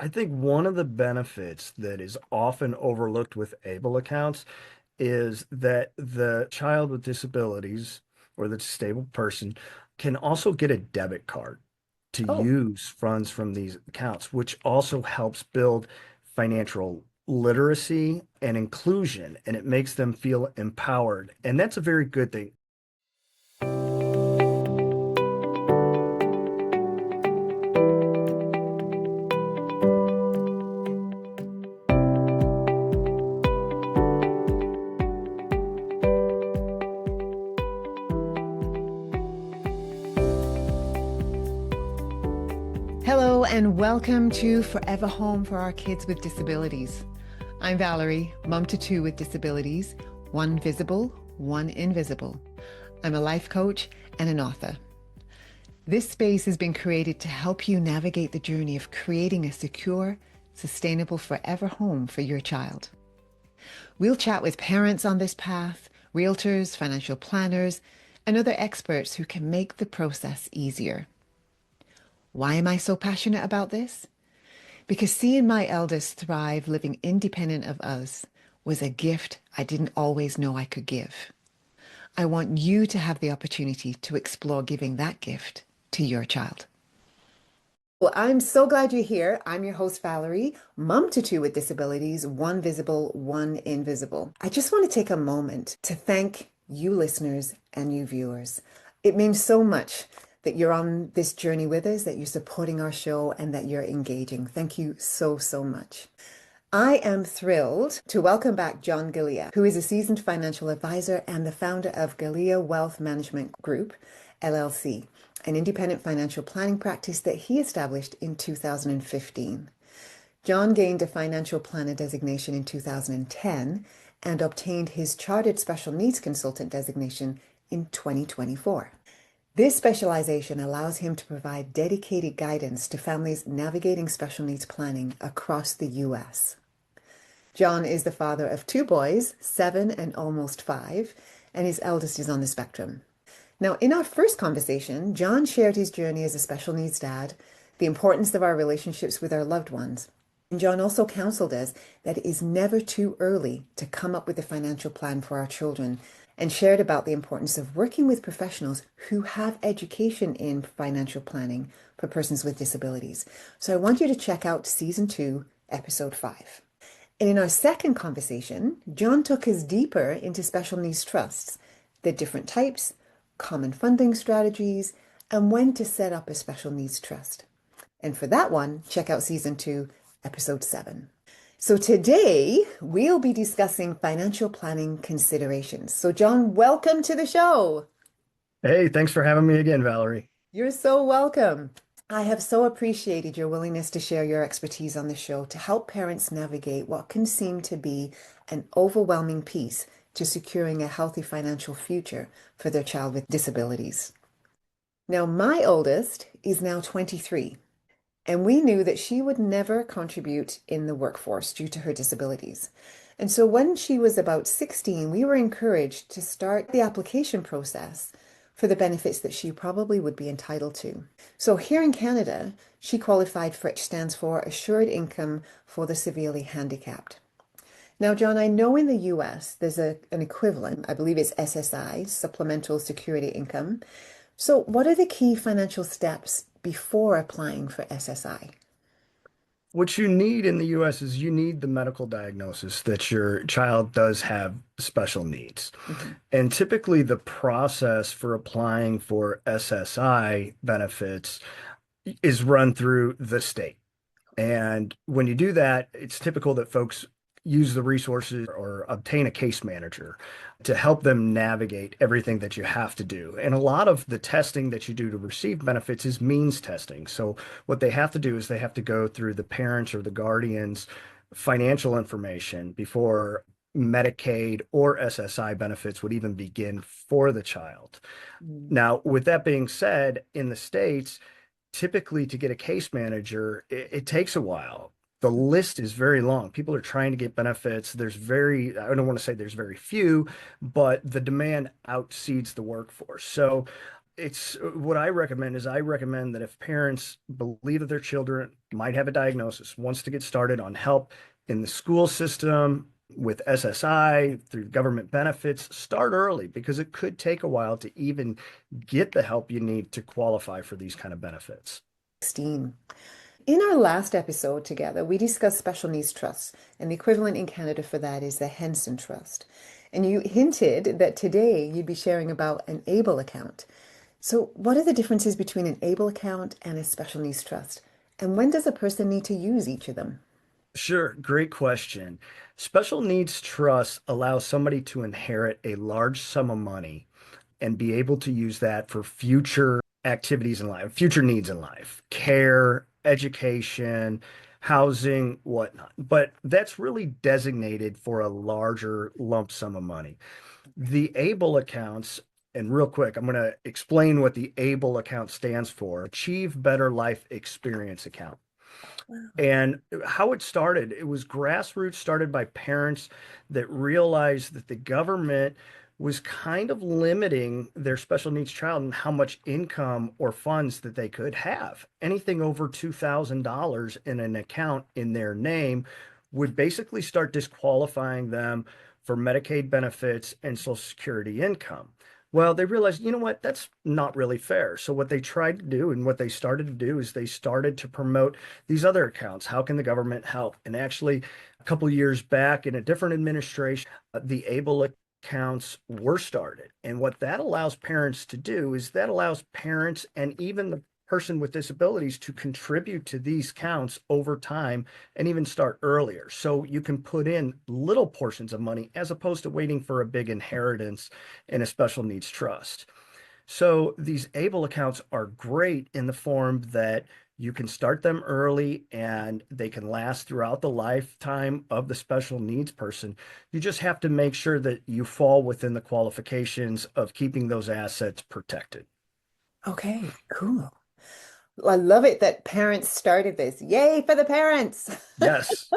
I think one of the benefits that is often overlooked with ABLE accounts is that the child with disabilities or the disabled person can also get a debit card to Oh, use funds from these accounts, which also helps build financial literacy and inclusion, and it makes them feel empowered. And that's a very good thing. hello and welcome to Forever Home for our kids with disabilities. I'm Valerie, mum to two with disabilities, one visible, one invisible. I'm a life coach and an author. This space has been created to help you navigate the journey of creating a secure, sustainable forever home for your child. We'll chat with parents on this path, realtors, financial planners, and other experts who can make the process easier. Why am I so passionate about this? Because seeing my eldest thrive living independent of us was a gift I didn't always know I could give. I want you to have the opportunity to explore giving that gift to your child. Well, I'm so glad you're here. I'm your host, Valerie, mom to two with disabilities, one visible, one invisible. I just want to take a moment to thank you listeners and you viewers. It means so much that you're on this journey with us, that you're supporting our show, and that you're engaging. Thank you so, so much. I am thrilled to welcome back John Gallia, who is a seasoned financial advisor and the founder of Gallia Wealth Management Group, LLC, an independent financial planning practice that he established in 2015. John gained a financial planner designation in 2010 and obtained his chartered special needs consultant designation in 2024. This specialization allows him to provide dedicated guidance to families navigating special needs planning across the U.S. John is the father of two boys, 7 and almost 5, and his eldest is on the spectrum. Now, in our first conversation, John shared his journey as a special needs dad, the importance of our relationships with our loved ones. And John also counseled us that it is never too early to come up with a financial plan for our children and shared about the importance of working with professionals who have education in financial planning for persons with disabilities. So I want you to check out season 2, episode 5. And in our second conversation, John took us deeper into special needs trusts, the different types, common funding strategies, and when to set up a special needs trust. And for that one, check out season 2, episode 7. So today we'll be discussing financial planning considerations. So John, welcome to the show. Hey, thanks for having me again, Valerie. You're so welcome. I have so appreciated your willingness to share your expertise on the show to help parents navigate what can seem to be an overwhelming piece to securing a healthy financial future for their child with disabilities. Now, my oldest is now 23, and we knew that she would never contribute in the workforce due to her disabilities. And so when she was about 16, we were encouraged to start the application process for the benefits that she probably would be entitled to. So here in Canada, she qualified for, which stands for Assured Income for the Severely Handicapped. Now, John, I know in the US there's an equivalent, I believe it's SSI, Supplemental Security Income. So what are the key financial steps before applying for SSI? What you need in the US is you need the medical diagnosis that your child does have special needs. Mhm. And typically, the process for applying for SSI benefits is run through the state. And when you do that, it's typical that folks use the resources or obtain a case manager to help them navigate everything that you have to do. And a lot of the testing that you do to receive benefits is means testing. So what they have to do is they have to go through the parents or the guardian's financial information before Medicaid or SSI benefits would even begin for the child. Mm. Now, with that being said, in the States, typically to get a case manager, it takes a while. The list is very long. People are trying to get benefits. I don't want to say there's very few, but the demand outseeds the workforce. So it's what I recommend is I recommend that if parents believe that their children might have a diagnosis, wants to get started on help in the school system with SSI through government benefits, start early because it could take a while to even get the help you need to qualify for these kind of benefits. 16. In our last episode together, we discussed special needs trusts, and the equivalent in Canada for that is the Henson Trust. And you hinted that today you'd be sharing about an ABLE account. So, what are the differences between an ABLE account and a special needs trust? And when does a person need to use each of them? Sure, great question. Special needs trust allows somebody to inherit a large sum of money and be able to use that for future activities in life, future needs in life, care, education, housing, whatnot. But that's really designated for a larger lump sum of money. The ABLE accounts, and real quick, I'm going to explain what the ABLE account stands for, Achieve Better Life Experience Account. And how it started, it was grassroots, started by parents that realized that the government was kind of limiting their special needs child and how much income or funds that they could have. Anything over $2,000 in an account in their name would basically start disqualifying them for Medicaid benefits and Social Security income. Well, they realized, you know what, that's not really fair. So what they tried to do and what they started to do is they started to promote these other accounts. How can the government help? And actually, a couple years back in a different administration, the ABLE accounts were started. And what that allows parents to do is that allows parents and even the person with disabilities to contribute to these counts over time and even start earlier. So you can put in little portions of money as opposed to waiting for a big inheritance in a special needs trust. So these ABLE accounts are great in the form that you can start them early and they can last throughout the lifetime of the special needs person. You just have to make sure that you fall within the qualifications of keeping those assets protected. Okay, cool. I love it that parents started this. Yay for the parents. Yes.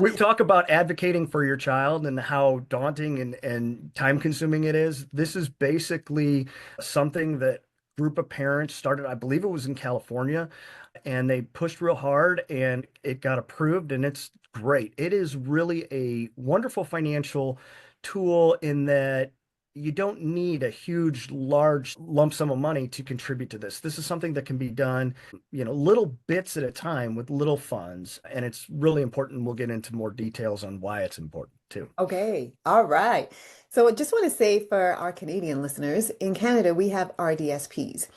We talk about advocating for your child and how daunting and time consuming it is. This is basically something that group of parents started, I believe it was in California, and they pushed real hard and it got approved and it's great. It is really a wonderful financial tool in that you don't need a huge, large lump sum of money to contribute to this. This is something that can be done, little bits at a time with little funds. And it's really important. We'll get into more details on why it's important too. Okay, all right. So I just want to say for our Canadian listeners, in Canada, we have RDSPs.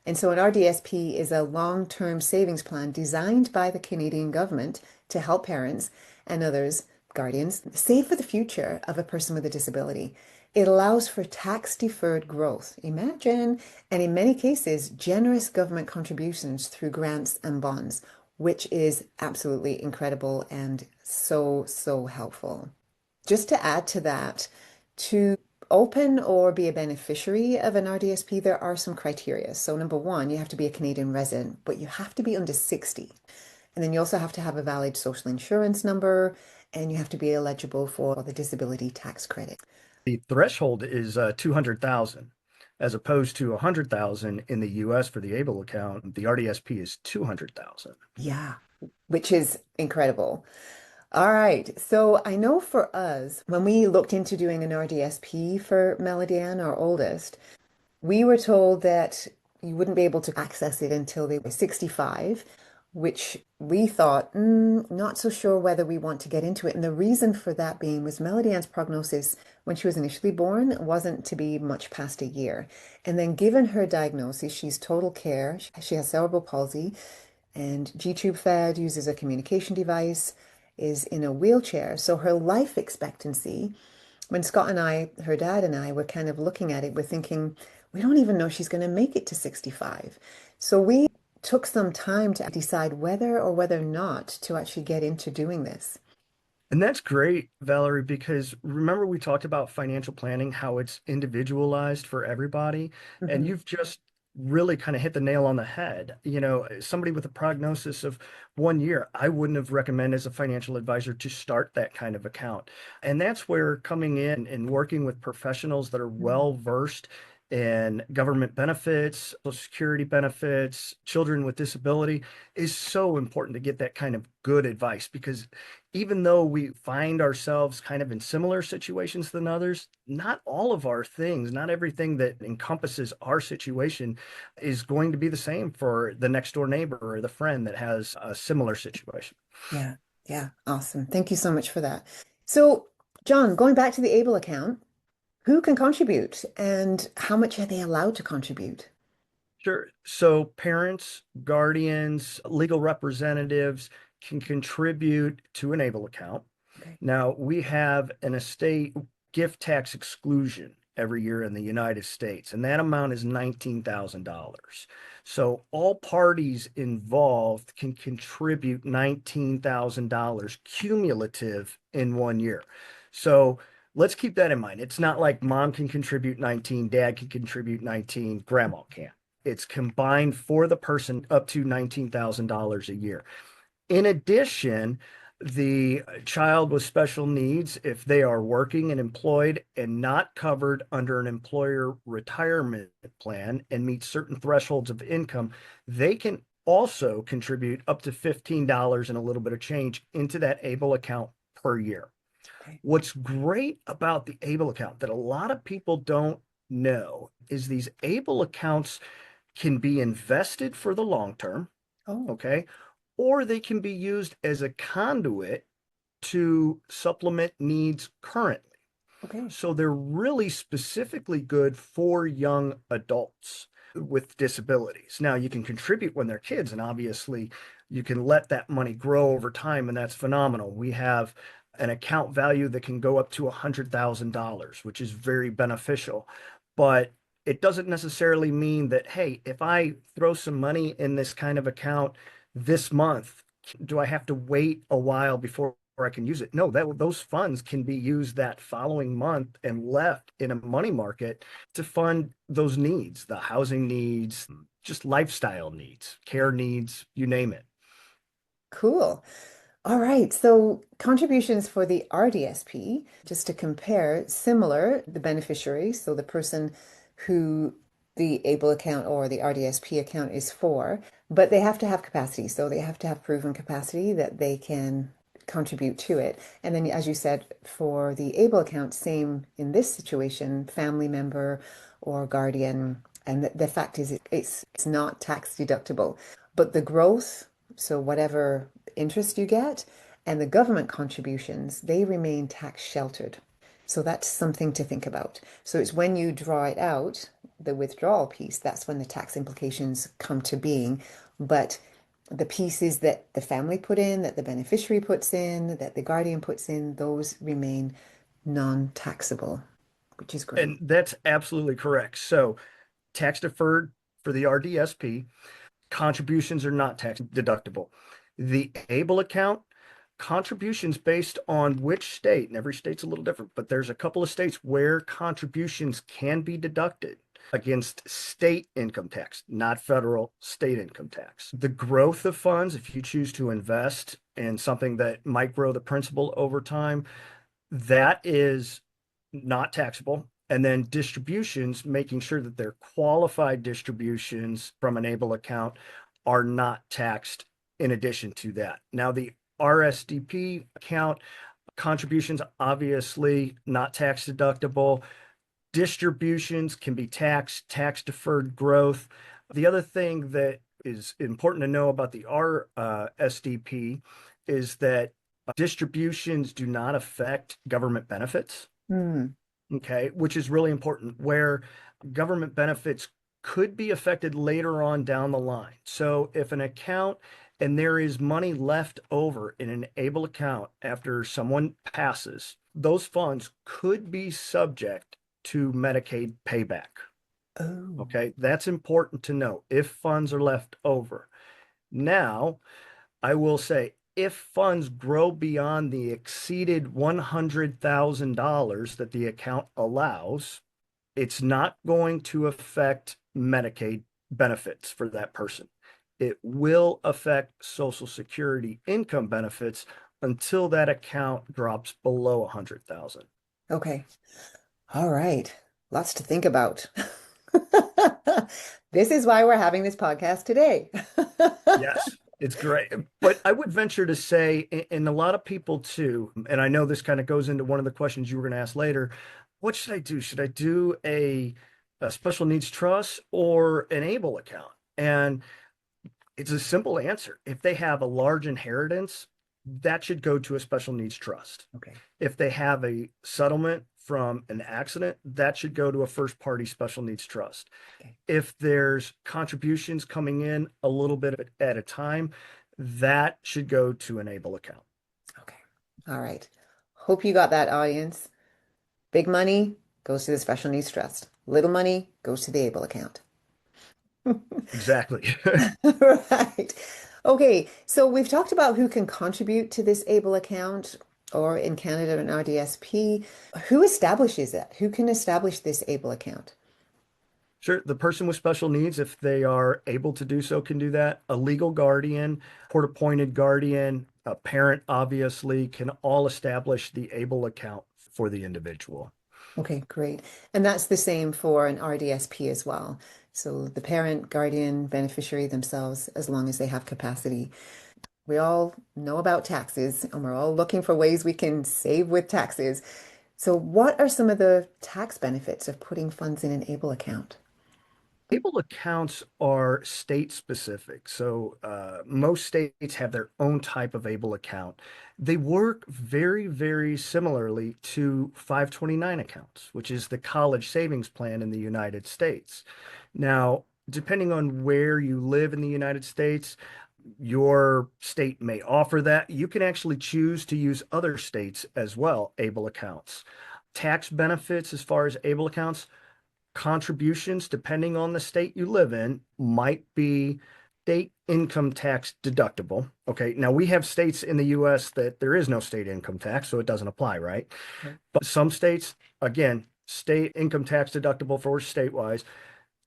And so an RDSP is a long-term savings plan designed by the Canadian government to help parents and others, guardians, save for the future of a person with a disability. It allows for tax-deferred growth, imagine, and in many cases, generous government contributions through grants and bonds, which is absolutely incredible and so, so helpful. Just to add to that, to open or be a beneficiary of an RDSP, there are some criteria. So, number one, you have to be a Canadian resident, but you have to be under 60. And then you also have to have a valid social insurance number, and you have to be eligible for the disability tax credit. The threshold is 200,000 as opposed to 100,000 in the US for the ABLE account. The RDSP is 200,000. Yeah, which is incredible. All right. So I know for us, when we looked into doing an RDSP for Melody Ann, our oldest, we were told that you wouldn't be able to access it until they were 65, which we thought, not so sure whether we want to get into it. And the reason for that being was Melody Ann's prognosis when she was initially born wasn't to be much past a year. And then given her diagnosis, she's total care. She has cerebral palsy and G-tube fed, uses a communication device, is in a wheelchair. So her life expectancy, when Scott and I, her dad and I, were kind of looking at it, we're thinking, we don't even know she's going to make it to 65. So we took some time to decide whether or whether not to actually get into doing this. And that's great, Valerie, because remember we talked about financial planning, how it's individualized for everybody. And Mhm. you've just really kind of hit the nail on the head. Somebody with a prognosis of 1 year, I wouldn't have recommended as a financial advisor to start that kind of account. And that's where coming in and working with professionals that are well versed in government benefits, Social Security benefits, children with disability is so important to get that kind of good advice because even though we find ourselves kind of in similar situations than others, not all of our things, not everything that encompasses our situation is going to be the same for the next door neighbor or the friend that has a similar situation. Yeah. Yeah. Awesome. Thank you so much for that. So, John, going back to the ABLE account, who can contribute and how much are they allowed to contribute? Sure. So parents, guardians, legal representatives can contribute to an ABLE account. Okay. Now, we have an estate gift tax exclusion every year in the United States, and that amount is $19,000. So all parties involved can contribute $19,000 cumulative in 1 year. So let's keep that in mind. It's not like mom can contribute 19, dad can contribute 19, grandma can't. It's combined for the person up to $19,000 a year. In addition, the child with special needs, if they are working and employed and not covered under an employer retirement plan and meet certain thresholds of income, they can also contribute up to $15 and a little bit of change into that ABLE account per year. Okay. What's great about the ABLE account that a lot of people don't know is these ABLE accounts can be invested for the long term, Oh, okay? Or they can be used as a conduit to supplement needs currently. okay. So they're really specifically good for young adults with disabilities. Now, you can contribute when they're kids, and obviously you can let that money grow over time, and that's phenomenal. We have an account value that can go up to $100,000, which is very beneficial. But it doesn't necessarily mean that, hey, if I throw some money in this kind of account this month, do I have to wait a while before I can use it? No, those funds can be used that following month and left in a money market to fund those needs, the housing needs, just lifestyle needs, care needs, you name it. Cool. All right, so contributions for the RDSP, just to compare, similar, the beneficiary, so the person who the ABLE account or the RDSP account is for, but they have to have capacity. So they have to have proven capacity that they can contribute to it. And then, as you said, for the ABLE account, same in this situation, family member or guardian. And the fact is, it's not tax deductible, but the growth, so whatever interest you get, and the government contributions, they remain tax sheltered. So that's something to think about. So it's when you draw it out, the withdrawal piece, that's when the tax implications come to being. But the pieces that the family put in, that the beneficiary puts in, that the guardian puts in, those remain non-taxable, which is great. And that's absolutely correct. So tax deferred for the RDSP, contributions are not tax deductible. The ABLE account, contributions based on which state, and every state's a little different, but there's a couple of states where contributions can be deducted against state income tax, not federal, state income tax. The growth of funds, if you choose to invest in something that might grow the principal over time, that is not taxable. And then distributions, making sure that they're qualified distributions from an ABLE account are not taxed in addition to that. Now, the RSDP account contributions, obviously not tax deductible. Distributions can be taxed, tax deferred growth. The other thing that is important to know about the RSDP is that distributions do not affect government benefits. Hmm. Okay, which is really important, where government benefits could be affected later on down the line. So if an account and there is money left over in an ABLE account after someone passes, those funds could be subject to Medicaid payback. Oh, Okay, that's important to know if funds are left over. Now, I will say if funds grow beyond the exceeded $100,000 that the account allows, it's not going to affect Medicaid benefits for that person. It will affect Social Security income benefits until that account drops below 100,000. okay. All right. Lots to think about. This is why we're having this podcast today. Yes, it's great. But I would venture to say, and a lot of people too, and I know this kind of goes into one of the questions you were going to ask later, what should I do? Should I do a special needs trust or an ABLE account? And it's a simple answer. If they have a large inheritance, that should go to a special needs trust. Okay. If they have a settlement from an accident, that should go to a first party special needs trust. Okay. If there's contributions coming in a little bit at a time, that should go to an ABLE account. Okay. All right. Hope you got that, audience. Big money goes to the special needs trust. Little money goes to the ABLE account. Exactly. Right. Okay. So we've talked about who can contribute to this ABLE account or in Canada an RDSP. Who establishes it? Who can establish this ABLE account? Sure. The person with special needs, if they are able to do so, can do that. A legal guardian, court-appointed guardian, a parent, obviously, can all establish the ABLE account for the individual. Okay, great. And that's the same for an RDSP as well. So the parent, guardian, beneficiary themselves, as long as they have capacity. We all know about taxes and we're all looking for ways we can save with taxes. So what are some of the tax benefits of putting funds in an ABLE account? ABLE accounts are state specific. So most states have their own type of ABLE account. They work very, very similarly to 529 accounts, which is the college savings plan in the United States. Now, depending on where you live in the United States, your state may offer that. You can actually choose to use other states as well, ABLE accounts. Tax benefits as far as ABLE accounts, contributions, depending on the state you live in, might be state income tax deductible. Okay, now we have states in the US that there is no state income tax, so it doesn't apply, right? Right. But some states, again, state income tax deductible for statewise.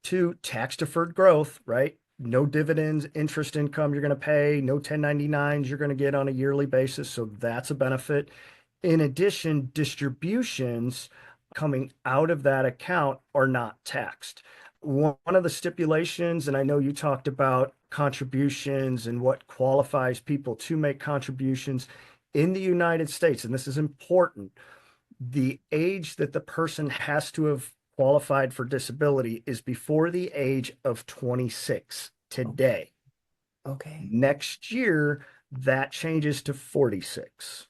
Two, tax deferred growth, right? No dividends, interest income you're going to pay, no 1099s you're going to get on a yearly basis. So that's a benefit. In addition, distributions coming out of that account are not taxed. One of the stipulations, and I know you talked about contributions and what qualifies people to make contributions in the United States, and this is important, the age that the person has to have qualified for disability is before the age of 26 today. Okay. Next year, that changes to 46.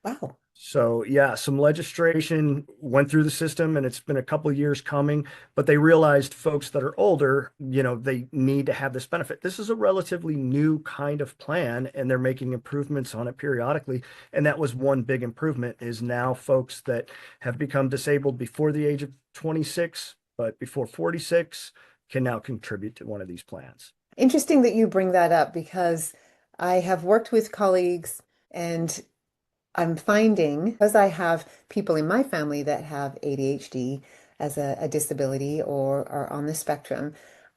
Wow. So yeah, some legislation went through the system and it's been a couple of years coming, but they realized folks that are older, they need to have this benefit. This is a relatively new kind of plan and they're making improvements on it periodically. And that was one big improvement is now folks that have become disabled before the age of 26, but before 46 can now contribute to one of these plans. Interesting that you bring that up because I have worked with colleagues and I'm finding, because I have people in my family that have ADHD as a disability or are on the spectrum,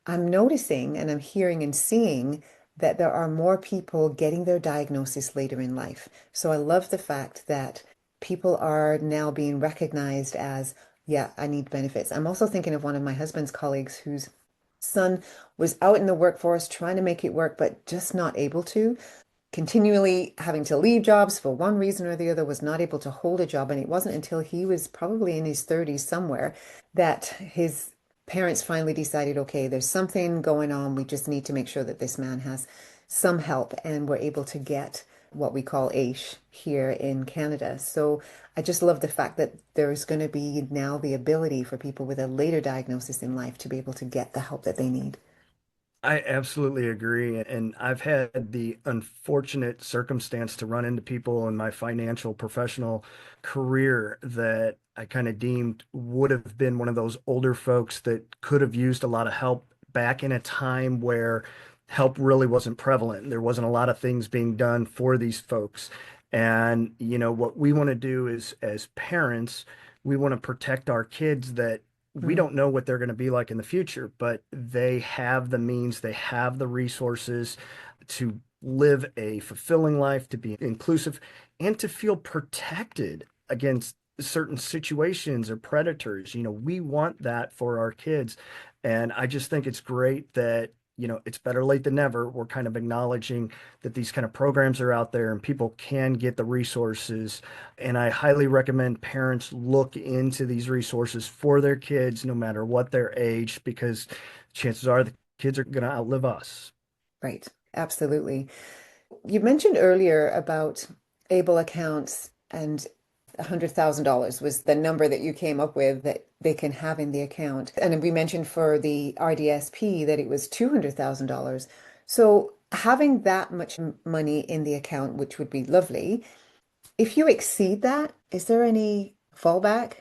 I'm noticing and I'm hearing and seeing that there are more people getting their diagnosis later in life. So I love the fact that people are now being recognized as, yeah, I need benefits. I'm also thinking of one of my husband's colleagues whose son was out in the workforce trying to make it work, but just not able to continually having to leave jobs for one reason or the other, was not able to hold a job. And it wasn't until he was probably in his 30s somewhere that his parents finally decided, okay, there's something going on. We just need to make sure that this man has some help. And we're able to get what we call AISH here in Canada. So I just love the fact that there's going to be now the ability for people with a later diagnosis in life to be able to get the help that they need. I absolutely agree. And I've had the unfortunate circumstance to run into people in my financial professional career that I kind of deemed would have been one of those older folks that could have used a lot of help back in a time where help really wasn't prevalent. There wasn't a lot of things being done for these folks. And, what we want to do is, as parents, we want to protect our kids that we Mm, don't know what they're going to be like in the future, but they have the means, they have the resources to live a fulfilling life, to be inclusive, and to feel protected against certain situations or predators. We want that for our kids. And I just think it's great that, it's better late than never. We're kind of acknowledging that these kind of programs are out there and people can get the resources. And I highly recommend parents look into these resources for their kids, no matter what their age, because chances are the kids are going to outlive us. Right. Absolutely. You mentioned earlier about able accounts and $100,000 was the number that you came up with that they can have in the account. And we mentioned for the RDSP that it was $200,000. So having that much money in the account, which would be lovely, if you exceed that, is there any fallback?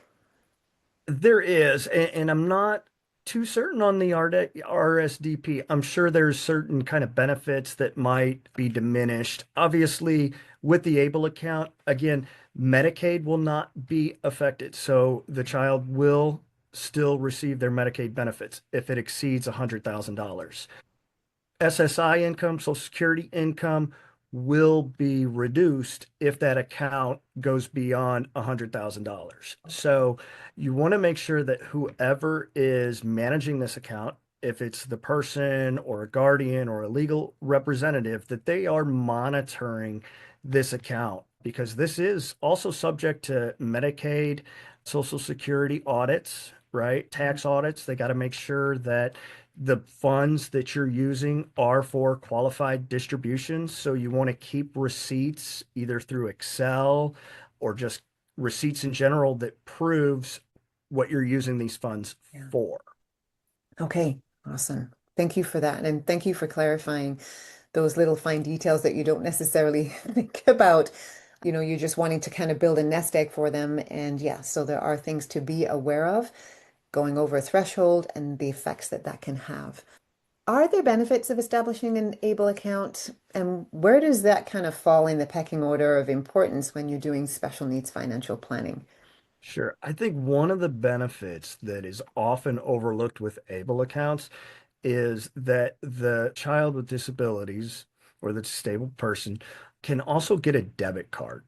There is, and I'm not too certain on the RSDP. I'm sure there's certain kind of benefits that might be diminished. Obviously, with the ABLE account, again, Medicaid will not be affected. So the child will still receive their Medicaid benefits if it exceeds $100,000. SSI income, Social Security income will be reduced if that account goes beyond $100,000. So you want to make sure that whoever is managing this account, if it's the person or a guardian or a legal representative, that they are monitoring this account because this is also subject to Medicaid, Social Security audits, right? Tax audits. They got to make sure that the funds that you're using are for qualified distributions. So you want to keep receipts either through Excel or just receipts in general that proves what you're using these funds Yeah. for. Okay, awesome. Thank you for that. And thank you for clarifying those little fine details that you don't necessarily think about. You're just wanting to kind of build a nest egg for them. And yeah, so there are things to be aware of, going over a threshold and the effects that that can have. Are there benefits of establishing an ABLE account? And where does that kind of fall in the pecking order of importance when you're doing special needs financial planning? Sure. I think one of the benefits that is often overlooked with ABLE accounts is that the child with disabilities or the disabled person can also get a debit card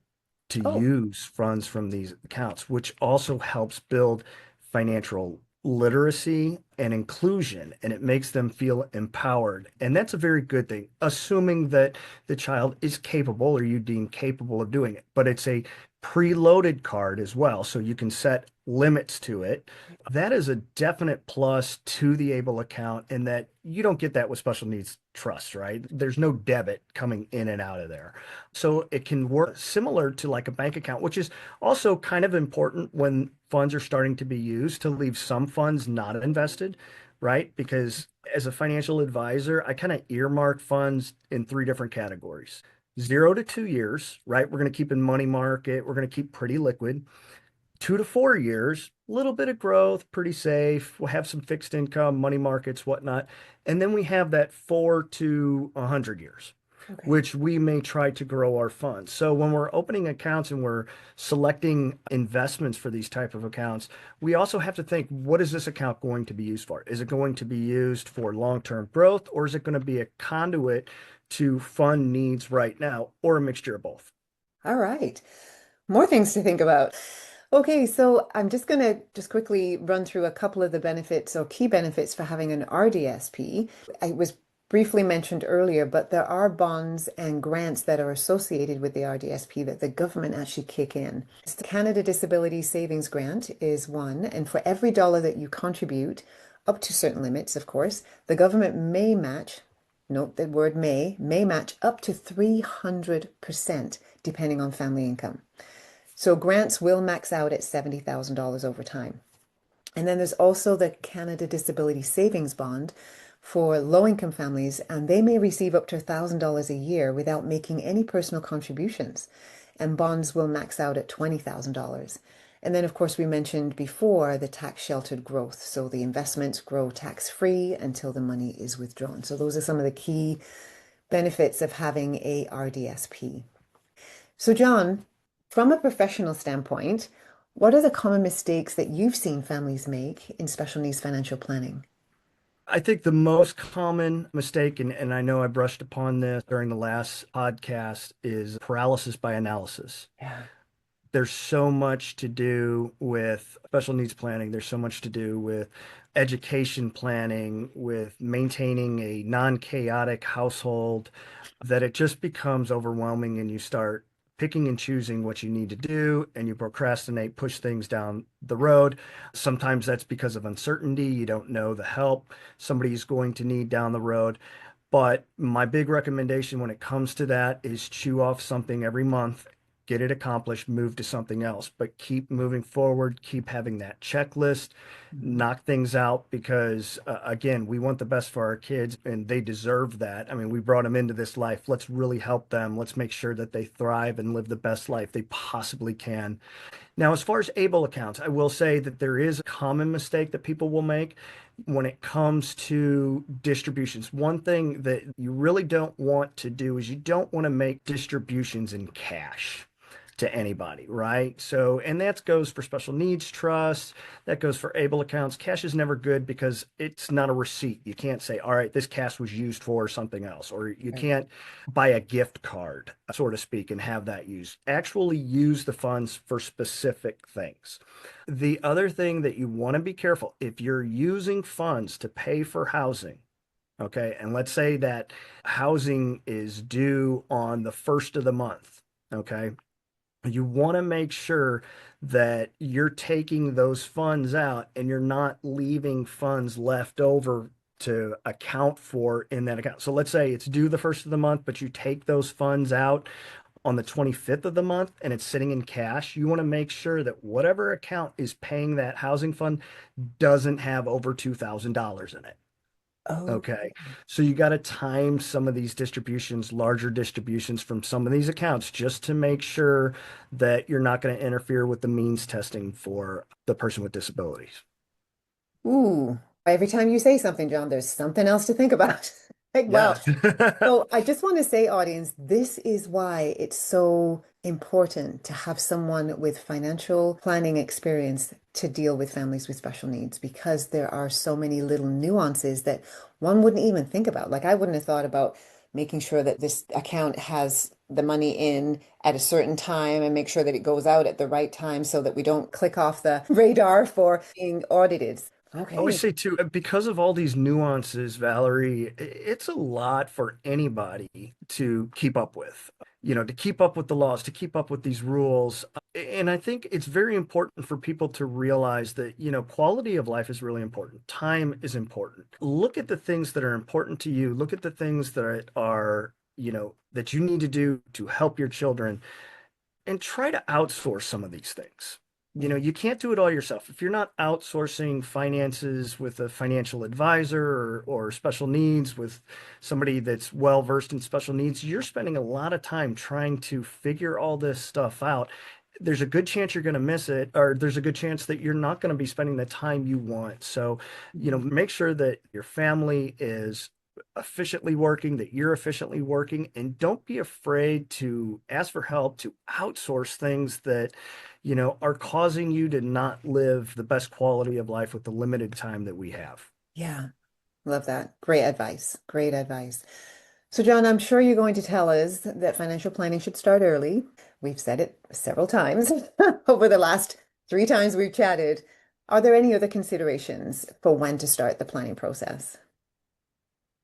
to Oh, use funds from these accounts, which also helps build financial literacy and inclusion, and it makes them feel empowered. And that's a very good thing, assuming that the child is capable or you deem capable of doing it. But it's a preloaded card as well, so you can set limits to it. That is a definite plus to the ABLE account in that you don't get that with special needs trusts, right? There's no debit coming in and out of there. So it can work similar to like a bank account, which is also kind of important when funds are starting to be used to leave some funds not invested, right? Because as a financial advisor, I kind of earmark funds in three different categories. 0 to 2 years, right? We're going to keep in money market. We're going to keep pretty liquid. 2 to 4 years, a little bit of growth, pretty safe. We'll have some fixed income, money markets, whatnot. And then we have that 4 to 100 years, okay. which we may try to grow our funds. So when we're opening accounts and we're selecting investments for these type of accounts, we also have to think, what is this account going to be used for? Is it going to be used for long-term growth, or is it going to be a conduit to fund needs right now, or a mixture of both? All right. More things to think about. Okay, so I'm just going to just quickly run through a couple of the benefits or key benefits for having an RDSP. I was briefly mentioned earlier, but there are bonds and grants that are associated with the RDSP that the government actually kick in. It's the Canada Disability Savings Grant is one, and for every dollar that you contribute, up to certain limits, of course, the government may match, note the word may match up to 300% depending on family income. So grants will max out at $70,000 over time. And then there's also the Canada Disability Savings Bond for low-income families, and they may receive up to $1,000 a year without making any personal contributions. And bonds will max out at $20,000. And then, of course, we mentioned before the tax sheltered growth. So the investments grow tax free until the money is withdrawn. So those are some of the key benefits of having a RDSP. So, John, from a professional standpoint, what are the common mistakes that you've seen families make in special needs financial planning? I think the most common mistake, and I know I brushed upon this during the last podcast, is paralysis by analysis. Yeah. There's so much to do with special needs planning. There's so much to do with education planning, with maintaining a non-chaotic household, that it just becomes overwhelming and you start picking and choosing what you need to do and you procrastinate, push things down the road. Sometimes that's because of uncertainty. You don't know the help somebody's going to need down the road. But my big recommendation when it comes to that is chew off something every month, get it accomplished, move to something else, but keep moving forward, keep having that checklist, Mhm. knock things out because, again, we want the best for our kids and they deserve that. I mean, we brought them into this life. Let's really help them. Let's make sure that they thrive and live the best life they possibly can. Now, as far as able accounts, I will say that there is a common mistake that people will make when it comes to distributions. One thing that you really don't want to do is you don't want to make distributions in cash to anybody, right? So, and that goes for special needs trusts, that goes for able accounts. Cash is never good because it's not a receipt. You can't say, all right, this cash was used for something else, or you Right. can't buy a gift card, so to speak, and have that used. Actually use the funds for specific things. The other thing that you want to be careful, if you're using funds to pay for housing, okay, and let's say that housing is due on the first of the month, okay, you want to make sure that you're taking those funds out and you're not leaving funds left over to account for in that account. So let's say it's due the first of the month, but you take those funds out on the 25th of the month and it's sitting in cash. You want to make sure that whatever account is paying that housing fund doesn't have over $2,000 in it. Oh, Okay. So you got to time some of these distributions, larger distributions from some of these accounts, just to make sure that you're not going to interfere with the means testing for the person with disabilities. ooh. Every time you say something, John, there's something else to think about. Like, wow. Yes. So I just want to say, audience, this is why it's so important to have someone with financial planning experience to deal with families with special needs because there are so many little nuances that one wouldn't even think about. Like I wouldn't have thought about making sure that this account has the money in at a certain time and make sure that it goes out at the right time so that we don't click off the radar for being audited. I always Okay. say too, because of all these nuances, Valerie, it's a lot for anybody to keep up with. To keep up with the laws, to keep up with these rules. And I think it's very important for people to realize that, quality of life is really important. Time is important. Look at the things that are important to you. Look at the things that are, that you need to do to help your children and try to outsource some of these things. Yeah. You can't do it all yourself. If you're not outsourcing finances with a financial advisor or special needs with somebody that's well versed in special needs, you're spending a lot of time trying to figure all this stuff out. There's a good chance you're going to miss it, or there's a good chance that you're not going to be spending the time you want. So, Mhm. make sure that your family is efficiently working, that you're efficiently working, and don't be afraid to ask for help, to outsource things that, are causing you to not live the best quality of life with the limited time that we have. Yeah. Love that. Great advice. Great advice. So, John, I'm sure you're going to tell us that financial planning should start early. We've said it several times over the last three times we've chatted. Are there any other considerations for when to start the planning process?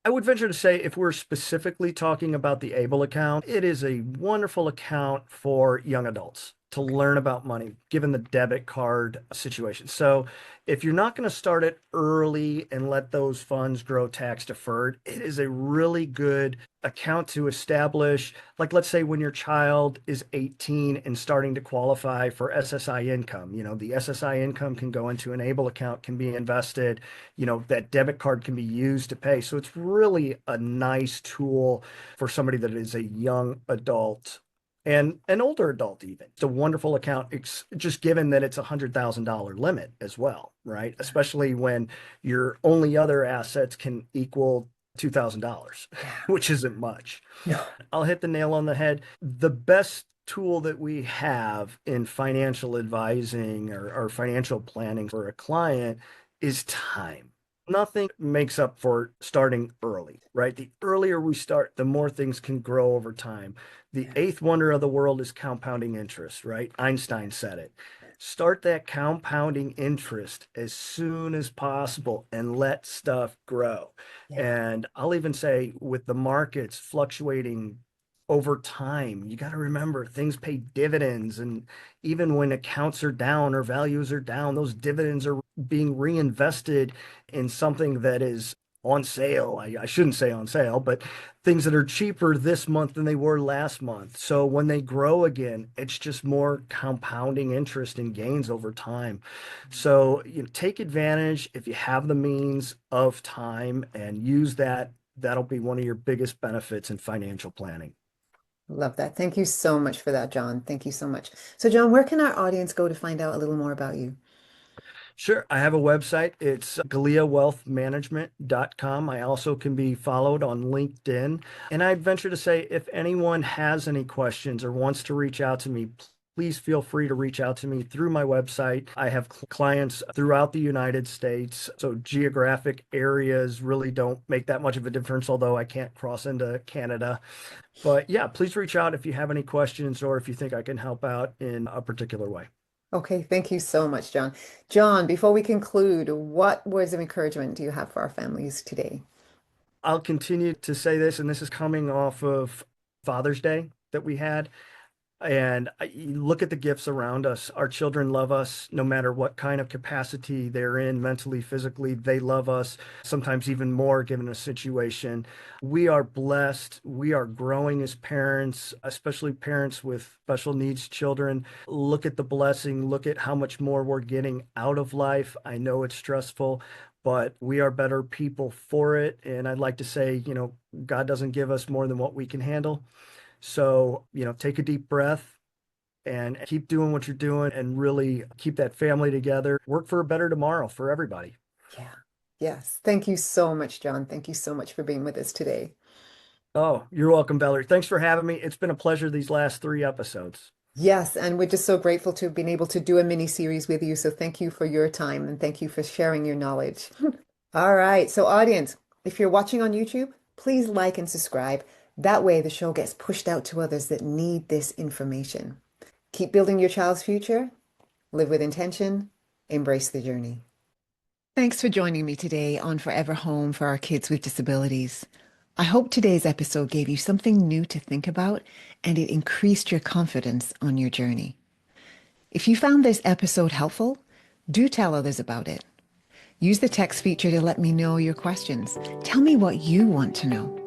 I would venture to say if we're specifically talking about the ABLE account, it is a wonderful account for young adults to learn about money, given the debit card situation. So if you're not going to start it early and let those funds grow tax deferred, it is a really good account to establish. Like, let's say when your child is 18 and starting to qualify for SSI income, the SSI income can go into an ABLE account, can be invested, that debit card can be used to pay. So it's really a nice tool for somebody that is a young adult and an older adult even. It's a wonderful account. It's just given that it's $100,000 limit as well, right? Especially when your only other assets can equal $2,000, Yeah. which isn't much. No. I'll hit the nail on the head. The best tool that we have in financial advising or financial planning for a client is time. Nothing makes up for starting early, right? The earlier we start, the more things can grow over time. The Yeah. eighth wonder of the world is compounding interest, right? Einstein said it. Start that compounding interest as soon as possible and let stuff grow. Yeah. And I'll even say, with the markets fluctuating over time, you got to remember things pay dividends. And even when accounts are down or values are down, those dividends are being reinvested in something that is on sale. I shouldn't say on sale, but things that are cheaper this month than they were last month. So when they grow again, it's just more compounding interest and gains over time. So take advantage if you have the means of time and use that. That'll be one of your biggest benefits in financial planning. Love that. Thank you so much for that, John. Thank you so much. So, John, where can our audience go to find out a little more about you? Sure. I have a website. It's galliawealthmanagement.com. I also can be followed on LinkedIn. And I'd venture to say if anyone has any questions or wants to reach out to me, please feel free to reach out to me through my website. I have clients throughout the United States. So geographic areas really don't make that much of a difference, although I can't cross into Canada. But yeah, please reach out if you have any questions or if you think I can help out in a particular way. Okay, thank you so much, John. John, before we conclude, what words of encouragement do you have for our families today? I'll continue to say this, and this is coming off of Father's Day that we had. And you look at the gifts around us. Our children love us no matter what kind of capacity they're in, mentally, physically. They love us, sometimes even more given a situation. We are blessed. We are growing as parents, especially parents with special needs children. Look at the blessing. Look at how much more we're getting out of life. I know it's stressful, but we are better people for it. And I'd like to say, God doesn't give us more than what we can handle. So, take a deep breath and keep doing what you're doing and really keep that family together. Work for a better tomorrow for everybody. Yeah. Yes. Thank you so much, John. Thank you so much for being with us today. Oh, you're welcome, Valerie. Thanks for having me. It's been a pleasure these last three episodes. Yes, and we're just so grateful to have been able to do a mini series with you. So thank you for your time and thank you for sharing your knowledge. All right. So, audience, if you're watching on YouTube, please like and subscribe. That way, the show gets pushed out to others that need this information. Keep building your child's future, live with intention, embrace the journey. Thanks for joining me today on Forever Home for our kids with disabilities. I hope today's episode gave you something new to think about and it increased your confidence on your journey. If you found this episode helpful, do tell others about it. Use the text feature to let me know your questions. Tell me what you want to know.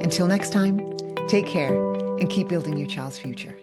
Until next time, take care and keep building your child's future.